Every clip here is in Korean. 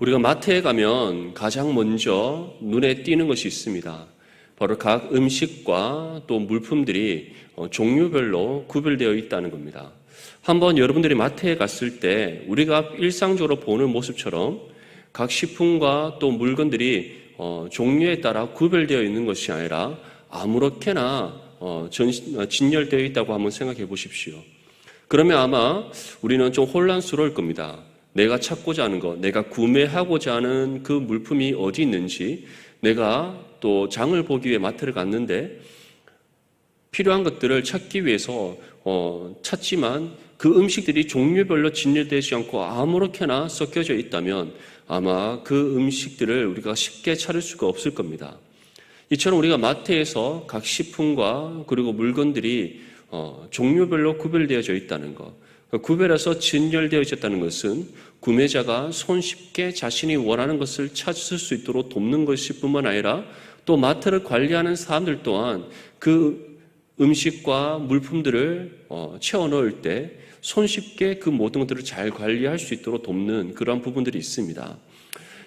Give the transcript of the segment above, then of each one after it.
우리가 마트에 가면 가장 먼저 눈에 띄는 것이 있습니다. 바로 각 음식과 또 물품들이 종류별로 구별되어 있다는 겁니다. 한번 여러분들이 마트에 갔을 때 우리가 일상적으로 보는 모습처럼 각 식품과 또 물건들이 종류에 따라 구별되어 있는 것이 아니라 아무렇게나 진열되어 있다고 한번 생각해 보십시오. 그러면 아마 우리는 좀 혼란스러울 겁니다. 내가 찾고자 하는 것, 내가 구매하고자 하는 그 물품이 어디 있는지, 내가 또 장을 보기 위해 마트를 갔는데 필요한 것들을 찾기 위해서 찾지만 그 음식들이 종류별로 진열되지 않고 아무렇게나 섞여져 있다면 아마 그 음식들을 우리가 쉽게 찾을 수가 없을 겁니다. 이처럼 우리가 마트에서 각 식품과 그리고 물건들이 종류별로 구별되어져 있다는 것, 구별해서 진열되어 있다는 것은 구매자가 손쉽게 자신이 원하는 것을 찾을 수 있도록 돕는 것일 뿐만 아니라 또 마트를 관리하는 사람들 또한 그 음식과 물품들을 채워 넣을 때 손쉽게 그 모든 것들을 잘 관리할 수 있도록 돕는 그런 부분들이 있습니다.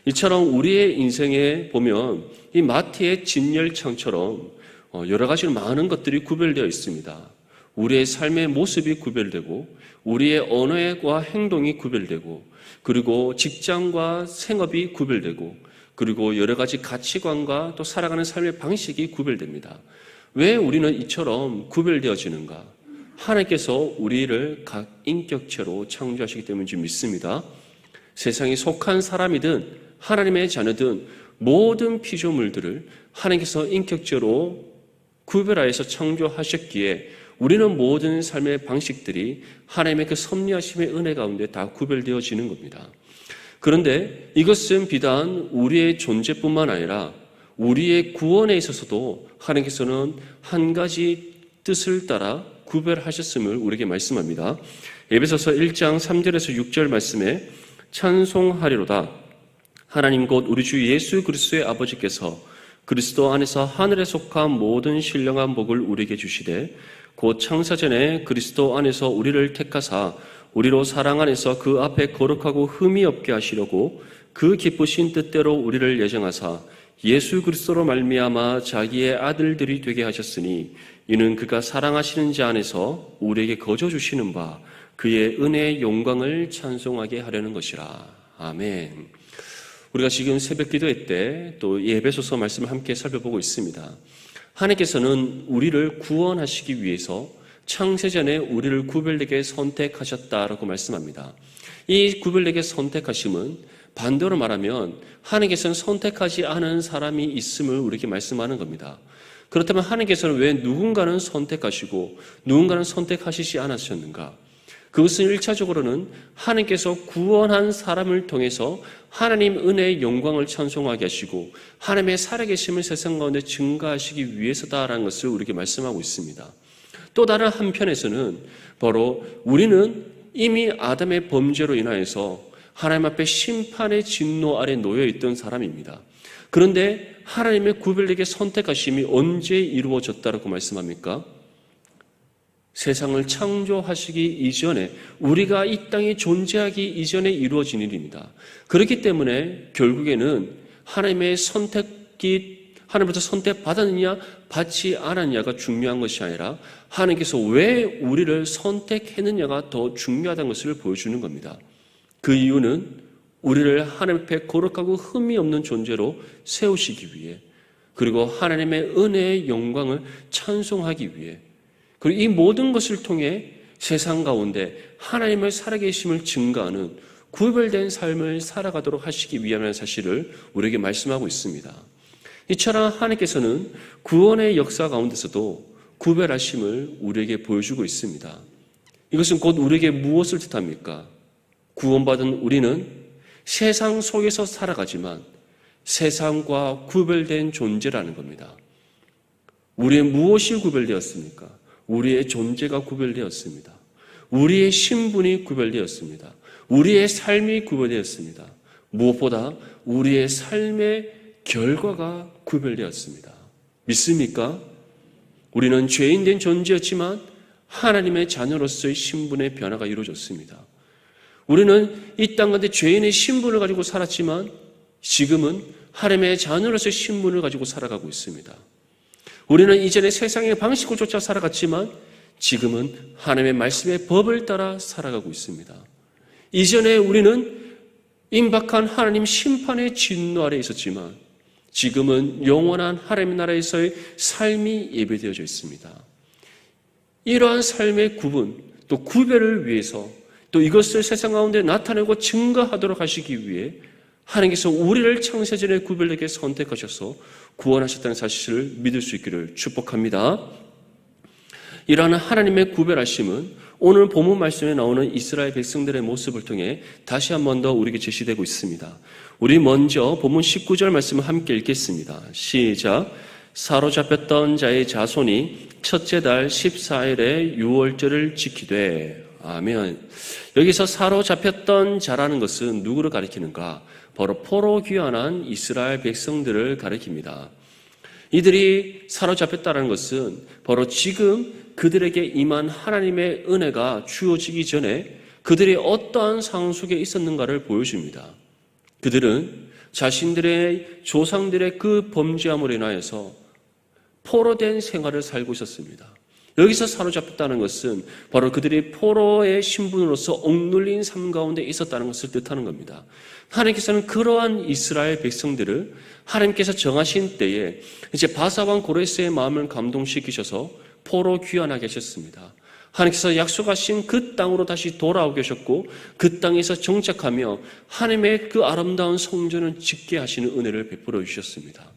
이처럼 우리의 인생에 보면 이 마트의 진열창처럼 여러 가지 많은 것들이 구별되어 있습니다. 우리의 삶의 모습이 구별되고 우리의 언어와 행동이 구별되고 그리고 직장과 생업이 구별되고 그리고 여러 가지 가치관과 또 살아가는 삶의 방식이 구별됩니다. 왜 우리는 이처럼 구별되어지는가? 하나님께서 우리를 각 인격체로 창조하시기 때문인지 믿습니다. 세상에 속한 사람이든 하나님의 자녀든 모든 피조물들을 하나님께서 인격체로 구별하여서 창조하셨기에 우리는 모든 삶의 방식들이 하나님의 그 섭리하심의 은혜 가운데 다 구별되어지는 겁니다. 그런데 이것은 비단 우리의 존재뿐만 아니라 우리의 구원에 있어서도 하나님께서는 한 가지 뜻을 따라 구별하셨음을 우리에게 말씀합니다. 에베소서 1장 3절에서 6절 말씀에 찬송하리로다. 하나님 곧 우리 주 예수 그리스도의 아버지께서 그리스도 안에서 하늘에 속한 모든 신령한 복을 우리에게 주시되 곧 창사전에 그리스도 안에서 우리를 택하사 우리로 사랑 안에서 그 앞에 거룩하고 흠이 없게 하시려고 그 기쁘신 뜻대로 우리를 예정하사 예수 그리스도로 말미암아 자기의 아들들이 되게 하셨으니 이는 그가 사랑하시는 자 안에서 우리에게 거저 주시는 바 그의 은혜의 영광을 찬송하게 하려는 것이라. 아멘. 우리가 지금 새벽 기도회 때 또 이 에베소서 말씀을 함께 살펴보고 있습니다. 하나님께서는 우리를 구원하시기 위해서 창세전에 우리를 구별되게 선택하셨다라고 말씀합니다. 이 구별되게 선택하심은 반대로 말하면 하나님께서는 선택하지 않은 사람이 있음을 우리에게 말씀하는 겁니다. 그렇다면 하나님께서는 왜 누군가는 선택하시고 누군가는 선택하시지 않으셨는가? 그것은 1차적으로는 하나님께서 구원한 사람을 통해서 하나님 은혜의 영광을 찬송하게 하시고 하나님의 살아계심을 세상 가운데 증가하시기 위해서다라는 것을 우리에게 말씀하고 있습니다. 또 다른 한편에서는 바로 우리는 이미 아담의 범죄로 인하여서 하나님 앞에 심판의 진노 아래 놓여있던 사람입니다. 그런데 하나님의 구별되게 선택하심이 언제 이루어졌다라고 말씀합니까? 세상을 창조하시기 이전에 우리가 이 땅에 존재하기 이전에 이루어진 일입니다. 그렇기 때문에 결국에는 하나님의 선택이 하나님부터 선택받았느냐 받지 않았느냐가 중요한 것이 아니라 하나님께서 왜 우리를 선택했느냐가 더 중요하다는 것을 보여주는 겁니다. 그 이유는 우리를 하나님 앞에 거룩하고 흠이 없는 존재로 세우시기 위해 그리고 하나님의 은혜의 영광을 찬송하기 위해 그리고 이 모든 것을 통해 세상 가운데 하나님의 살아계심을 증거하는 구별된 삶을 살아가도록 하시기 위함이라는 사실을 우리에게 말씀하고 있습니다. 이처럼 하나님께서는 구원의 역사 가운데서도 구별하심을 우리에게 보여주고 있습니다. 이것은 곧 우리에게 무엇을 뜻합니까? 구원받은 우리는 세상 속에서 살아가지만 세상과 구별된 존재라는 겁니다. 우리의 무엇이 구별되었습니까? 우리의 존재가 구별되었습니다. 우리의 신분이 구별되었습니다. 우리의 삶이 구별되었습니다. 무엇보다 우리의 삶의 결과가 구별되었습니다. 믿습니까? 우리는 죄인된 존재였지만 하나님의 자녀로서의 신분의 변화가 이루어졌습니다. 우리는 이 땅 가운데 죄인의 신분을 가지고 살았지만 지금은 하나님의 자녀로서의 신분을 가지고 살아가고 있습니다. 우리는 이전에 세상의 방식을 쫓아 살아갔지만 지금은 하나님의 말씀의 법을 따라 살아가고 있습니다. 이전에 우리는 임박한 하나님 심판의 진노 아래 있었지만 지금은 영원한 하나님의 나라에서의 삶이 예배되어져 있습니다. 이러한 삶의 구분, 또 구별을 위해서 또 이것을 세상 가운데 나타내고 증거하도록 하시기 위해 하나님께서 우리를 창세전에 구별되게 선택하셔서 구원하셨다는 사실을 믿을 수 있기를 축복합니다. 이러한 하나님의 구별하심은 오늘 본문 말씀에 나오는 이스라엘 백성들의 모습을 통해 다시 한 번 더 우리에게 제시되고 있습니다. 우리 먼저 본문 19절 말씀을 함께 읽겠습니다. 시작. 사로잡혔던 자의 자손이 첫째 달 14일에 유월절을 지키되. 아멘. 여기서 사로잡혔던 자라는 것은 누구를 가리키는가? 바로 포로 귀환한 이스라엘 백성들을 가리킵니다. 이들이 사로잡혔다는 것은 바로 지금 그들에게 임한 하나님의 은혜가 주어지기 전에 그들이 어떠한 상황 속에 있었는가를 보여줍니다. 그들은 자신들의 조상들의 그 범죄함으로 인하여서 포로된 생활을 살고 있었습니다. 여기서 사로잡혔다는 것은 바로 그들이 포로의 신분으로서 억눌린 삶 가운데 있었다는 것을 뜻하는 겁니다. 하나님께서는 그러한 이스라엘 백성들을 하나님께서 정하신 때에 이제 바사왕 고레스의 마음을 감동시키셔서 포로 귀환하게 하셨습니다. 하나님께서 약속하신 그 땅으로 다시 돌아오게 하셨고 그 땅에서 정착하며 하나님의 그 아름다운 성전을 짓게 하시는 은혜를 베풀어 주셨습니다.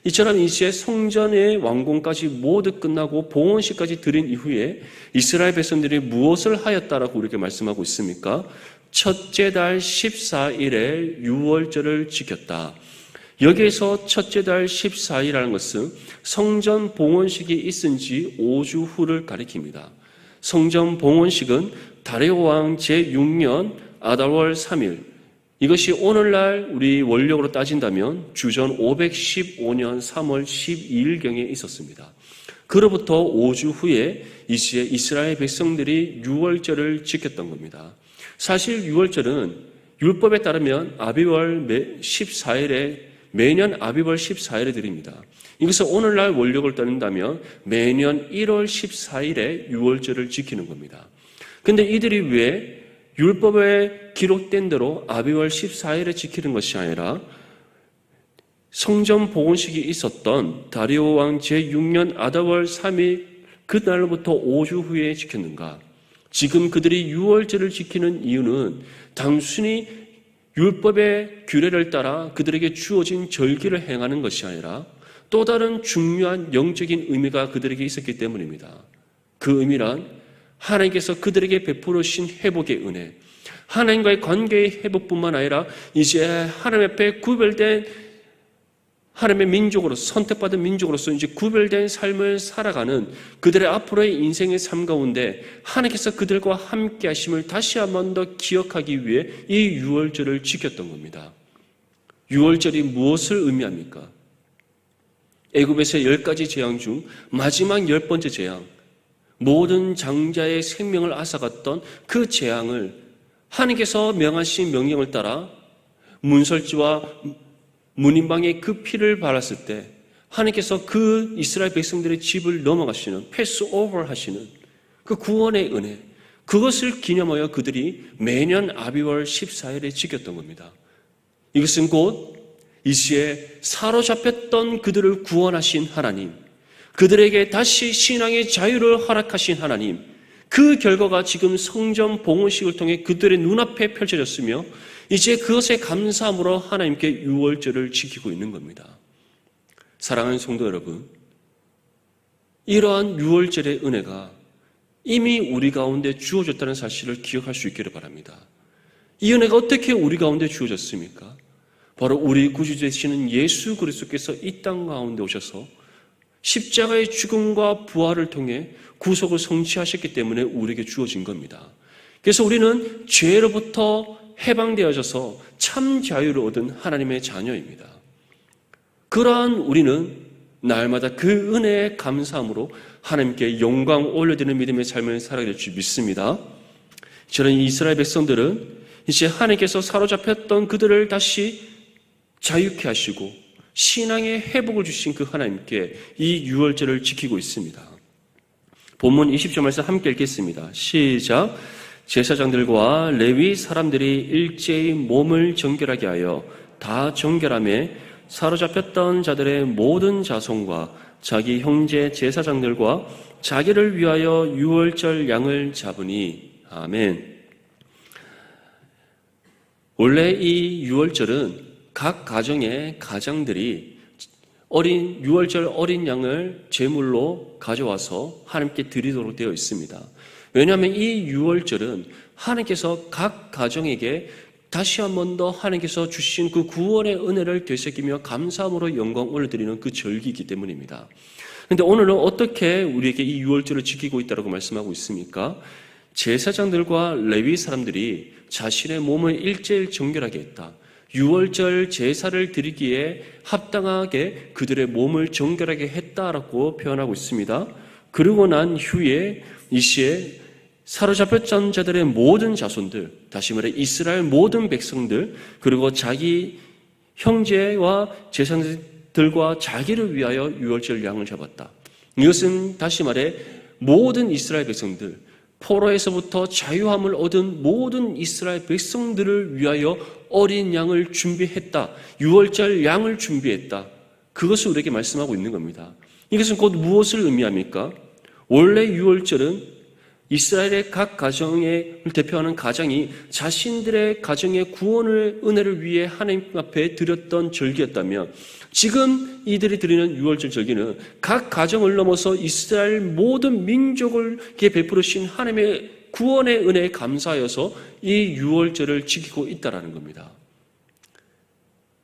이처럼 이제 성전의 완공까지 모두 끝나고 봉헌식까지 드린 이후에 이스라엘 백성들이 무엇을 하였다라고 우리에게 말씀하고 있습니까? 첫째 달 14일에 유월절을 지켰다. 여기에서 첫째 달 14일이라는 것은 성전 봉헌식이 있은 지 5주 후를 가리킵니다. 성전 봉헌식은 다리오 왕 제6년 아달월 3일, 이것이 오늘날 우리 원력으로 따진다면 주전 515년 3월 12일경에 있었습니다. 그로부터 5주 후에 이제 이스라엘 백성들이 유월절을 지켰던 겁니다. 사실 유월절은 율법에 따르면 아비월 14일에 매년 아비월 14일에 드립니다. 이것을 오늘날 원력을 따른다면 매년 1월 14일에 유월절을 지키는 겁니다. 근데 이들이 왜 율법에 기록된 대로 아비월 14일에 지키는 것이 아니라 성전 봉헌식이 있었던 다리오 왕 제6년 아달월 3일 그날로부터 5주 후에 지켰는가? 지금 그들이 유월절을 지키는 이유는 단순히 율법의 규례를 따라 그들에게 주어진 절기를 행하는 것이 아니라 또 다른 중요한 영적인 의미가 그들에게 있었기 때문입니다. 그 의미란 하나님께서 그들에게 베풀어 주신 회복의 은혜, 하나님과의 관계의 회복뿐만 아니라 이제 하나님 앞에 구별된 하나님의 민족으로서, 선택받은 민족으로서 이제 구별된 삶을 살아가는 그들의 앞으로의 인생의 삶 가운데 하나님께서 그들과 함께 하심을 다시 한 번 더 기억하기 위해 이 유월절을 지켰던 겁니다. 유월절이 무엇을 의미합니까? 애굽에서의 10가지 재앙 중 마지막 10번째 재앙, 모든 장자의 생명을 앗아갔던 그 재앙을 하나님께서 명하신 명령을 따라 문설주와 문인방의 그 피를 발랐을 때 하나님께서 그 이스라엘 백성들의 집을 넘어가시는, 패스오버 하시는 그 구원의 은혜, 그것을 기념하여 그들이 매년 아비월 14일에 지켰던 겁니다. 이것은 곧 이제 사로잡혔던 그들을 구원하신 하나님, 그들에게 다시 신앙의 자유를 허락하신 하나님, 그 결과가 지금 성전 봉헌식을 통해 그들의 눈앞에 펼쳐졌으며 이제 그것에 감사함으로 하나님께 유월절을 지키고 있는 겁니다. 사랑하는 성도 여러분, 이러한 유월절의 은혜가 이미 우리 가운데 주어졌다는 사실을 기억할 수 있기를 바랍니다. 이 은혜가 어떻게 우리 가운데 주어졌습니까? 바로 우리 구주 되시는 예수 그리스도께서 이 땅 가운데 오셔서 십자가의 죽음과 부활을 통해 구속을 성취하셨기 때문에 우리에게 주어진 겁니다. 그래서 우리는 죄로부터 해방되어져서 참 자유를 얻은 하나님의 자녀입니다. 그러한 우리는 날마다 그 은혜에 감사함으로 하나님께 영광 올려드리는 믿음의 삶을 살아가게 될 줄 믿습니다. 저는 이스라엘 백성들은 이제 하나님께서 사로잡혔던 그들을 다시 자유케 하시고 신앙의 회복을 주신 그 하나님께 이 유월절을 지키고 있습니다. 본문 20절 말씀 함께 읽겠습니다. 시작. 제사장들과 레위 사람들이 일제히 몸을 정결하게 하여 다 정결함에 사로잡혔던 자들의 모든 자손과 자기 형제 제사장들과 자기를 위하여 유월절 양을 잡으니. 아멘. 원래 이 유월절은 각 가정의 가장들이 유월절 어린 양을 제물로 가져와서 하나님께 드리도록 되어 있습니다. 왜냐하면 이 유월절은 하나님께서 각 가정에게 다시 한 번 더 하나님께서 주신 그 구원의 은혜를 되새기며 감사함으로 영광 올려드리는 그 절기이기 때문입니다. 그런데 오늘은 어떻게 우리에게 이 유월절을 지키고 있다고 말씀하고 있습니까? 제사장들과 레위 사람들이 자신의 몸을 일제일 정결하게 했다. 유월절 제사를 드리기에 합당하게 그들의 몸을 정결하게 했다라고 표현하고 있습니다. 그러고 난 후에 이 시에 사로잡혔던 자들의 모든 자손들, 다시 말해 이스라엘 모든 백성들, 그리고 자기 형제와 제사장들과 자기를 위하여 유월절 양을 잡았다. 이것은 다시 말해 모든 이스라엘 백성들, 포로에서부터 자유함을 얻은 모든 이스라엘 백성들을 위하여 어린 양을 준비했다. 유월절 양을 준비했다. 그것을 우리에게 말씀하고 있는 겁니다. 이것은 곧 무엇을 의미합니까? 원래 유월절은 이스라엘의 각 가정을 대표하는 가장이 자신들의 가정의 구원을 은혜를 위해 하나님 앞에 드렸던 절기였다면 지금 이들이 드리는 유월절 절기는 각 가정을 넘어서 이스라엘 모든 민족을게 베풀으신 하나님의 구원의 은혜에 감사하여서 이 유월절을 지키고 있다는 겁니다.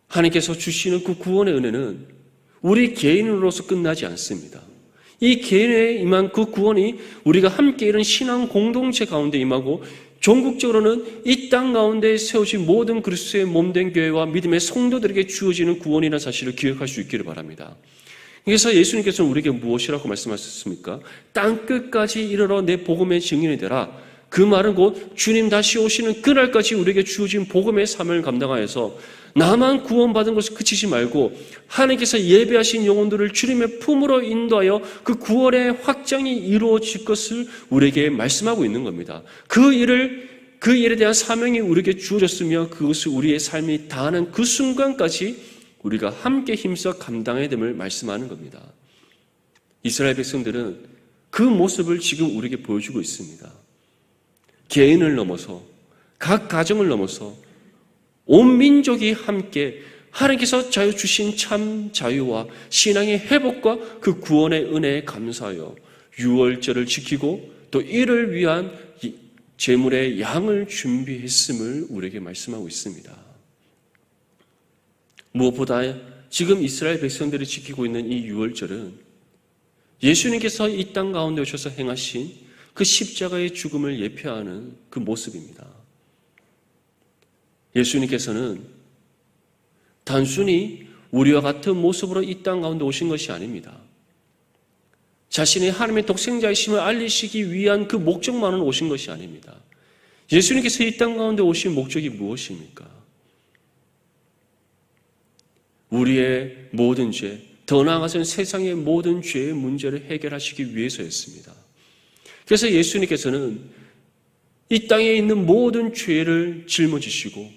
하나님께서 주시는 그 구원의 은혜는 우리 개인으로서 끝나지 않습니다. 이 개인에 임한 그 구원이 우리가 함께 이런 신앙 공동체 가운데 임하고 전국적으로는 이 땅 가운데 세우신 모든 그리스도의 몸된 교회와 믿음의 성도들에게 주어지는 구원이라는 사실을 기억할 수 있기를 바랍니다. 그래서 예수님께서는 우리에게 무엇이라고 말씀하셨습니까? 땅끝까지 이르러 내 복음의 증인이 되라. 그 말은 곧 주님 다시 오시는 그날까지 우리에게 주어진 복음의 사명을 감당하여서 나만 구원받은 것을 그치지 말고 하나님께서 예배하신 영혼들을 주님의 품으로 인도하여 그 구원의 확장이 이루어질 것을 우리에게 말씀하고 있는 겁니다. 그 일에 대한 사명이 우리에게 주어졌으며 그것을 우리의 삶이 다하는 그 순간까지 우리가 함께 힘써 감당해야 됨을 말씀하는 겁니다. 이스라엘 백성들은 그 모습을 지금 우리에게 보여주고 있습니다. 개인을 넘어서 각 가정을 넘어서 온 민족이 함께 하나님께서 자유 주신 참 자유와 신앙의 회복과 그 구원의 은혜에 감사하여 유월절을 지키고 또 이를 위한 제물의 양을 준비했음을 우리에게 말씀하고 있습니다. 무엇보다 지금 이스라엘 백성들이 지키고 있는 이 유월절은 예수님께서 이 땅 가운데 오셔서 행하신 그 십자가의 죽음을 예표하는 그 모습입니다. 예수님께서는 단순히 우리와 같은 모습으로 이 땅 가운데 오신 것이 아닙니다. 자신의 하나님의 독생자이심을 알리시기 위한 그 목적만으로 오신 것이 아닙니다. 예수님께서 이 땅 가운데 오신 목적이 무엇입니까? 우리의 모든 죄, 더 나아가서는 세상의 모든 죄의 문제를 해결하시기 위해서였습니다. 그래서 예수님께서는 이 땅에 있는 모든 죄를 짊어지시고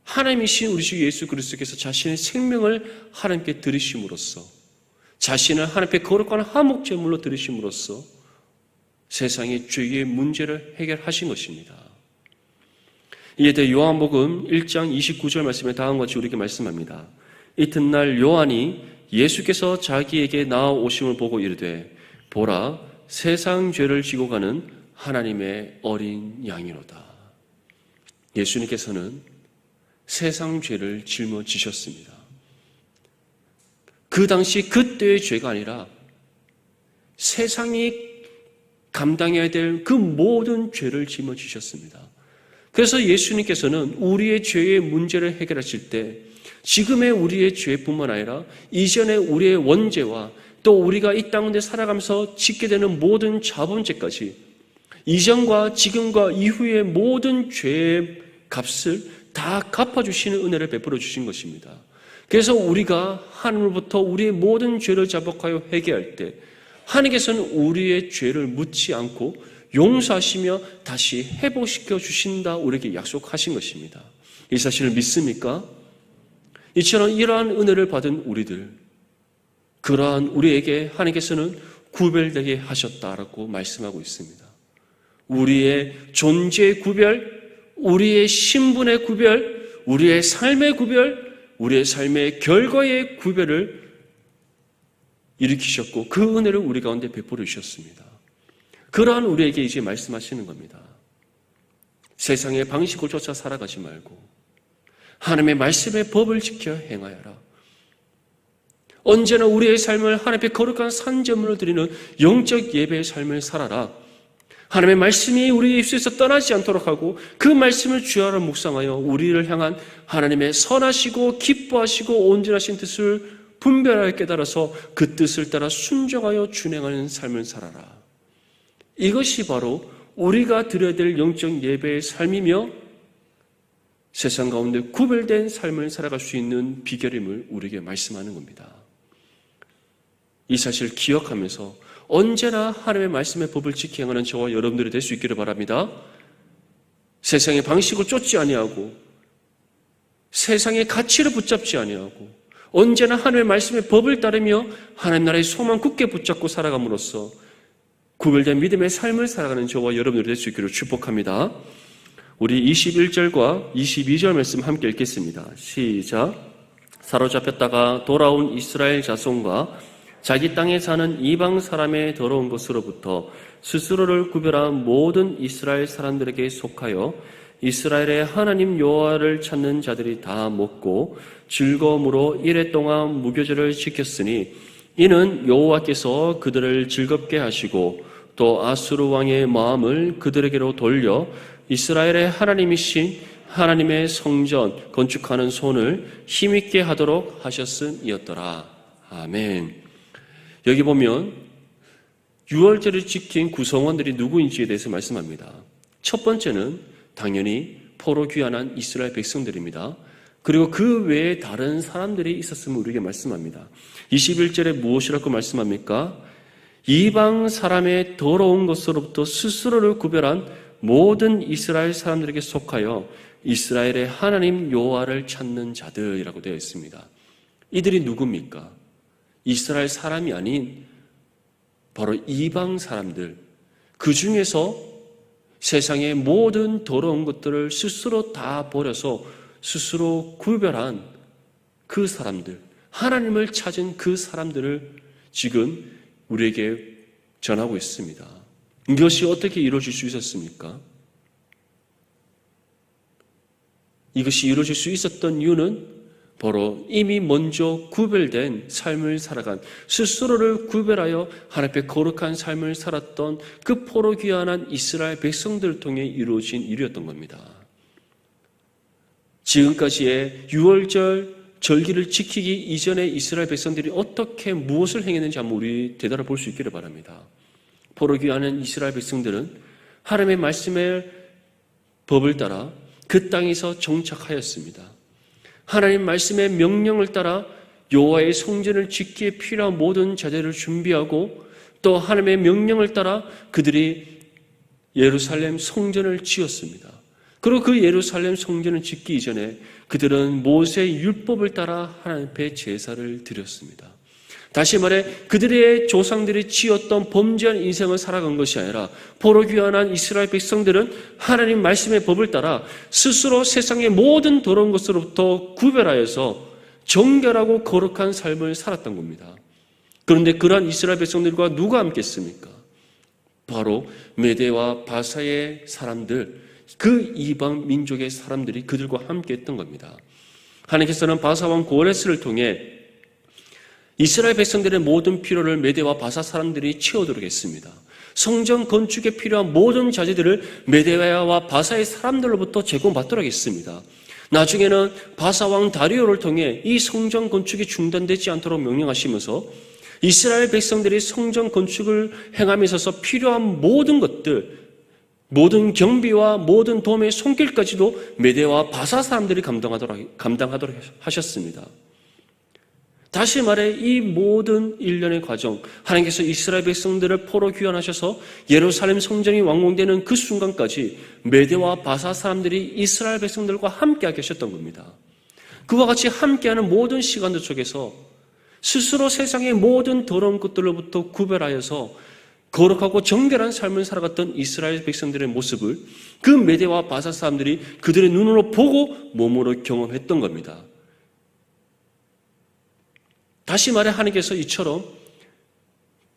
하나님이신 우리 주 예수 그리스도께서 자신의 생명을 하나님께 드리심으로써 자신을 하나님께 거룩한 화목제물로 드리심으로써 세상의 죄의 문제를 해결하신 것입니다. 이에 대해 요한복음 1장 29절 말씀에 다음과 같이 우리에게 말씀합니다. 이튿날 요한이 예수께서 자기에게 나아오심을 보고 이르되 보라 세상 죄를 지고 가는 하나님의 어린 양이로다. 예수님께서는 세상 죄를 짊어지셨습니다. 그 당시 그때의 죄가 아니라 세상이 감당해야 될 그 모든 죄를 짊어지셨습니다. 그래서 예수님께서는 우리의 죄의 문제를 해결하실 때 지금의 우리의 죄뿐만 아니라 이전의 우리의 원죄와 또 우리가 이 땅 가운데 살아가면서 짓게 되는 모든 자본죄까지 이전과 지금과 이후의 모든 죄의 값을 다 갚아주시는 은혜를 베풀어 주신 것입니다. 그래서 우리가 하나님으로부터 우리의 모든 죄를 자복하여 회개할 때 하나님께서는 우리의 죄를 묻지 않고 용서하시며 다시 회복시켜 주신다 우리에게 약속하신 것입니다. 이 사실을 믿습니까? 이처럼 이러한 은혜를 받은 우리들, 그러한 우리에게 하나님께서는 구별되게 하셨다라고 말씀하고 있습니다. 우리의 존재의 구별, 우리의 신분의 구별, 우리의 삶의 구별, 우리의 삶의 결과의 구별을 일으키셨고 그 은혜를 우리 가운데 베풀어 주셨습니다. 그러한 우리에게 이제 말씀하시는 겁니다. 세상의 방식을 쫓아 살아가지 말고 하나님의 말씀의 법을 지켜 행하여라. 언제나 우리의 삶을 하나님 앞에 거룩한 산제물을 드리는 영적 예배의 삶을 살아라. 하나님의 말씀이 우리 입술에서 떠나지 않도록 하고 그 말씀을 주야로 묵상하여 우리를 향한 하나님의 선하시고 기뻐하시고 온전하신 뜻을 분별하게 깨달아서 그 뜻을 따라 순종하여 준행하는 삶을 살아라. 이것이 바로 우리가 드려야 될 영적 예배의 삶이며 세상 가운데 구별된 삶을 살아갈 수 있는 비결임을 우리에게 말씀하는 겁니다. 이 사실을 기억하면서 언제나 하나님의 말씀의 법을 지켜 행하는 저와 여러분들이 될 수 있기를 바랍니다. 세상의 방식을 쫓지 아니하고 세상의 가치를 붙잡지 아니하고 언제나 하나님의 말씀의 법을 따르며 하나님 나라의 소망 굳게 붙잡고 살아감으로써 구별된 믿음의 삶을 살아가는 저와 여러분들이 될 수 있기를 축복합니다. 우리 21절과 22절 말씀 함께 읽겠습니다. 시작. 사로잡혔다가 돌아온 이스라엘 자손과 자기 땅에 사는 이방 사람의 더러운 것으로부터 스스로를 구별한 모든 이스라엘 사람들에게 속하여 이스라엘의 하나님 여호와를 찾는 자들이 다 먹고 즐거움으로 이레 동안 무교절을 지켰으니 이는 여호와께서 그들을 즐겁게 하시고 또 아수르 왕의 마음을 그들에게로 돌려 이스라엘의 하나님이신 하나님의 성전 건축하는 손을 힘있게 하도록 하셨음이었더라. 아멘. 여기 보면 유월절을 지킨 구성원들이 누구인지에 대해서 말씀합니다. 첫 번째는 당연히 포로 귀환한 이스라엘 백성들입니다. 그리고 그 외에 다른 사람들이 있었음을 우리에게 말씀합니다. 21절에 무엇이라고 말씀합니까? 이방 사람의 더러운 것으로부터 스스로를 구별한 모든 이스라엘 사람들에게 속하여 이스라엘의 하나님 여호와를 찾는 자들이라고 되어 있습니다. 이들이 누굽니까? 이스라엘 사람이 아닌 바로 이방 사람들, 그 중에서 세상의 모든 더러운 것들을 스스로 다 버려서 스스로 구별한 그 사람들, 하나님을 찾은 그 사람들을 지금 우리에게 전하고 있습니다. 이것이 어떻게 이루어질 수 있었습니까? 이것이 이루어질 수 있었던 이유는 바로 이미 먼저 구별된 삶을 살아간 스스로를 구별하여 하나님 앞에 거룩한 삶을 살았던 그 포로 귀환한 이스라엘 백성들을 통해 이루어진 일이었던 겁니다. 지금까지의 유월절 절기를 지키기 이전에 이스라엘 백성들이 어떻게 무엇을 행했는지 한번 우리 되돌아 볼 수 있기를 바랍니다. 포로 귀환한 이스라엘 백성들은 하나님의 말씀의 법을 따라 그 땅에서 정착하였습니다. 하나님 말씀의 명령을 따라 여호와의 성전을 짓기에 필요한 모든 자재를 준비하고 또 하나님의 명령을 따라 그들이 예루살렘 성전을 지었습니다. 그리고 그 예루살렘 성전을 짓기 이전에 그들은 모세의 율법을 따라 하나님 앞에 제사를 드렸습니다. 다시 말해 그들의 조상들이 지었던 범죄한 인생을 살아간 것이 아니라 포로 귀환한 이스라엘 백성들은 하나님 말씀의 법을 따라 스스로 세상의 모든 더러운 것으로부터 구별하여서 정결하고 거룩한 삶을 살았던 겁니다. 그런데 그러한 이스라엘 백성들과 누가 함께 했습니까? 바로 메대와 바사의 사람들, 그 이방 민족의 사람들이 그들과 함께 했던 겁니다. 하나님께서는 바사왕 고레스를 통해 이스라엘 백성들의 모든 필요를 메대와 바사 사람들이 채우도록 했습니다. 성전 건축에 필요한 모든 자재들을 메대와 바사의 사람들로부터 제공받도록 했습니다. 나중에는 바사왕 다리오를 통해 이 성전 건축이 중단되지 않도록 명령하시면서 이스라엘 백성들이 성전 건축을 행함에 있어서 필요한 모든 것들, 모든 경비와 모든 도움의 손길까지도 메대와 바사 사람들이 감당하도록 하셨습니다. 다시 말해 이 모든 일련의 과정, 하나님께서 이스라엘 백성들을 포로 귀환하셔서 예루살렘 성전이 완공되는 그 순간까지 메대와 바사 사람들이 이스라엘 백성들과 함께하게 하셨던 겁니다. 그와 같이 함께하는 모든 시간들 속에서 스스로 세상의 모든 더러운 것들로부터 구별하여서 거룩하고 정결한 삶을 살아갔던 이스라엘 백성들의 모습을 그 메대와 바사 사람들이 그들의 눈으로 보고 몸으로 경험했던 겁니다. 다시 말해 하나님께서 이처럼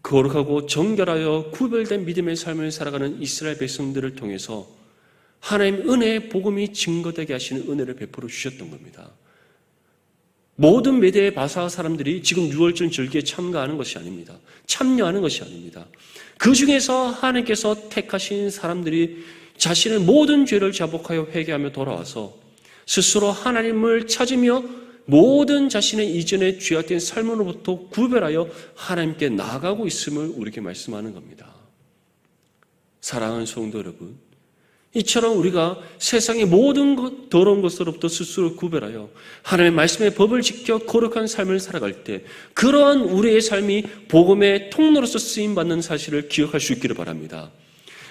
거룩하고 정결하여 구별된 믿음의 삶을 살아가는 이스라엘 백성들을 통해서 하나님 은혜의 복음이 증거되게 하시는 은혜를 베풀어 주셨던 겁니다. 모든 메대의 바사 사람들이 지금 유월절 절기에 참가하는 것이 아닙니다. 참여하는 것이 아닙니다. 그 중에서 하나님께서 택하신 사람들이 자신의 모든 죄를 자복하여 회개하며 돌아와서 스스로 하나님을 찾으며 모든 자신의 이전의 죄악된 삶으로부터 구별하여 하나님께 나아가고 있음을 우리에게 말씀하는 겁니다. 사랑하는 성도 여러분, 이처럼 우리가 세상의 모든 더러운 것으로부터 스스로 구별하여 하나님의 말씀의 법을 지켜 거룩한 삶을 살아갈 때 그러한 우리의 삶이 복음의 통로로서 쓰임받는 사실을 기억할 수 있기를 바랍니다.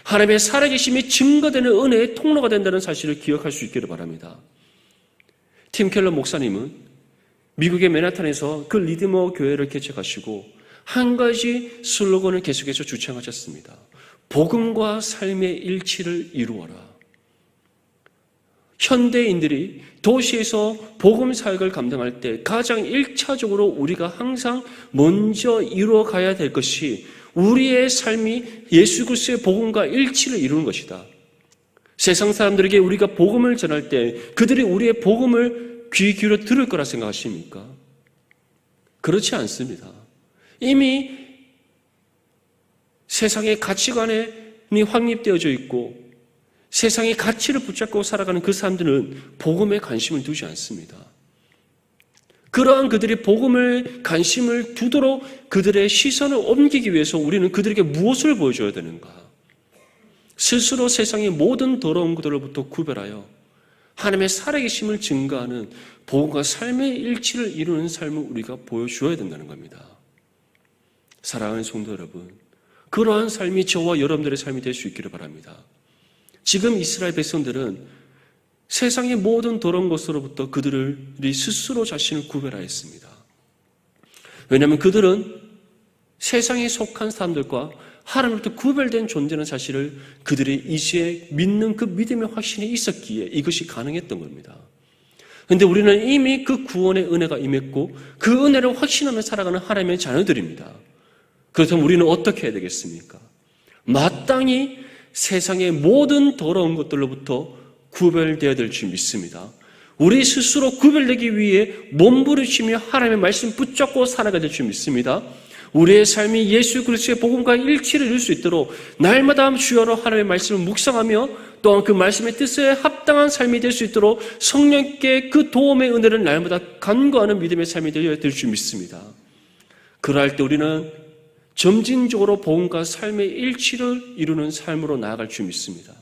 하나님의 살아계심이 증거되는 은혜의 통로가 된다는 사실을 기억할 수 있기를 바랍니다. 팀 켈러 목사님은 미국의 맨하탄에서 그 리디머 교회를 개척하시고 한 가지 슬로건을 계속해서 주창하셨습니다. 복음과 삶의 일치를 이루어라. 현대인들이 도시에서 복음 사역을 감당할 때 가장 1차적으로 우리가 항상 먼저 이루어가야 될 것이 우리의 삶이 예수 그리스도의 복음과 일치를 이루는 것이다. 세상 사람들에게 우리가 복음을 전할 때 그들이 우리의 복음을 귀 기울여 들을 거라 생각하십니까? 그렇지 않습니다. 이미 세상의 가치관이 확립되어져 있고 세상의 가치를 붙잡고 살아가는 그 사람들은 복음에 관심을 두지 않습니다. 그러한 그들이 복음을 관심을 두도록 그들의 시선을 옮기기 위해서 우리는 그들에게 무엇을 보여줘야 되는가? 스스로 세상의 모든 더러운 것들로부터 구별하여 하나님의 살아계심을 증거하는 복음과 삶의 일치를 이루는 삶을 우리가 보여주어야 된다는 겁니다. 사랑하는 성도 여러분, 그러한 삶이 저와 여러분들의 삶이 될 수 있기를 바랍니다. 지금 이스라엘 백성들은 세상의 모든 더러운 것으로부터 그들이 스스로 자신을 구별하였습니다. 왜냐하면 그들은 세상에 속한 사람들과 하나님으로부터 구별된 존재라는 사실을 그들이 이제 믿는 그 믿음의 확신이 있었기에 이것이 가능했던 겁니다. 그런데 우리는 이미 그 구원의 은혜가 임했고 그 은혜를 확신하며 살아가는 하나님의 자녀들입니다. 그렇다면 우리는 어떻게 해야 되겠습니까? 마땅히 세상의 모든 더러운 것들로부터 구별되어야 될 줄 믿습니다. 우리 스스로 구별되기 위해 몸부림치며 하나님의 말씀 붙잡고 살아가야 될 줄 믿습니다. 우리의 삶이 예수 그리스도의 복음과 일치를 이룰 수 있도록 날마다 주여로 하나님의 말씀을 묵상하며 또한 그 말씀의 뜻에 합당한 삶이 될 수 있도록 성령께 그 도움의 은혜를 날마다 간구하는 믿음의 삶이 되어야 될 줄 믿습니다. 그러할 때 우리는 점진적으로 복음과 삶의 일치를 이루는 삶으로 나아갈 줄 믿습니다.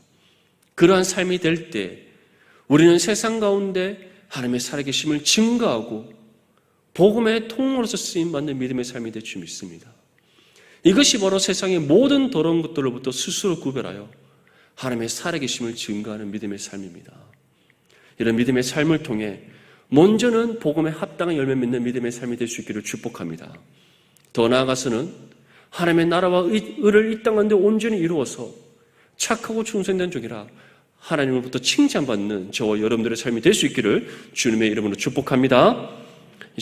그러한 삶이 될 때 우리는 세상 가운데 하나님의 살아계심을 증거하고 복음의 통로로서 쓰임받는 믿음의 삶이 될 줄 믿습니다. 이것이 바로 세상의 모든 더러운 것들로부터 스스로 구별하여 하나님의 살아계심을 증거하는 믿음의 삶입니다. 이런 믿음의 삶을 통해 먼저는 복음에 합당한 열매 맺는 믿음의 삶이 될 수 있기를 축복합니다. 더 나아가서는 하나님의 나라와 의를 이 땅 가운데 온전히 이루어서 착하고 충성된 종이라 하나님으로부터 칭찬받는 저와 여러분들의 삶이 될 수 있기를 주님의 이름으로 축복합니다.